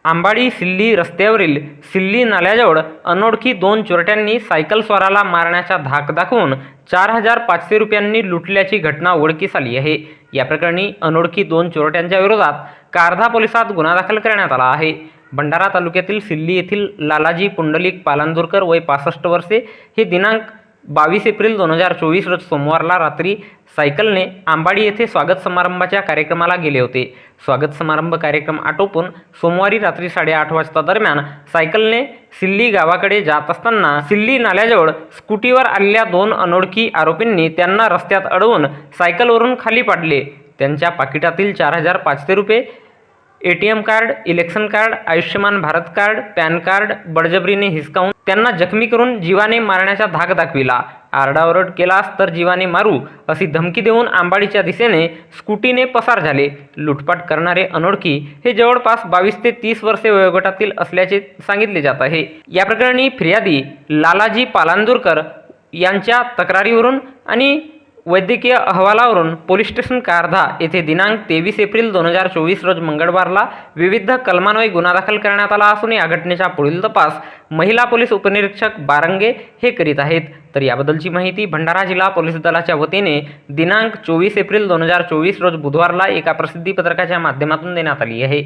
आंबाडी सिल्ली रस्त्यावरील सिल्ली नाल्याजवळ अनोळखी दोन चोरट्यांनी सायकल स्वाराला मारण्याचा धाक दाखवून 4,500 रुपयांनी लुटल्याची घटना उघडकीस आली आहे। या प्रकरणी अनोळखी दोन चोरट्यांच्या विरोधात कारधा पोलिसात गुन्हा दाखल करण्यात आला आहे। भंडारा तालुक्यातील सिल्ली येथील लालाजी पुंडलिक पालांदूरकर वय 65 वर्षे हे दिनांक 22 एप्रिल 2024 रोज सोमवारला रात्री सायकलने आंबाडी येथे स्वागत समारंभाच्या कार्यक्रमाला गेले होते। स्वागत समारंभ कार्यक्रम आटोपून सोमवारी रात्री 8:30 वाजता दरम्यान सायकलने सिल्ली गावाकडे जात असताना सिल्ली नाल्याजवळ स्कूटीवर आलेल्या दोन अनोळखी आरोपींनी त्यांना रस्त्यात अडवून सायकलवरून खाली पाडले। त्यांच्या पाकिटातील 4,500 रुपये, ATM card, election card, Ayushman Bharat card, pan card बळजबरीने हिसकावून त्यांना जखमी करून जीवाने मारण्याचा धाक दाखविला। आरडाओरड केलास तर जीवाने मारू अशी धमकी देऊन आंबाडीच्या दिशेने स्कूटीने पसार झाले। लुटपाट करणारे अनोळखी हे जवळपास 22 ते 30 वर्षे वयोगटातील असल्याचे सांगितले जात आहे। या प्रकरणी फिर्यादी लालाजी पालांदूरकर यांच्या तक्रारीवरून आणि वैद्यकीय अहवालावरून पोलीस स्टेशन कारधा येथे दिनांक 23 एप्रिल 2024 रोज मंगळवारला विविध कलमान्वये गुन्हा दाखल करण्यात आला असून या घटनेचा पुढील तपास महिला पोलीस उपनिरीक्षक बारंगे हे करीत आहेत। तर याबद्दलची माहिती भंडारा जिल्हा पोलीस दलाच्या वतीने दिनांक 24 एप्रिल 2024 रोज बुधवारला एका प्रसिद्धी पत्रकाच्या माध्यमातून देण्यात आली आहे।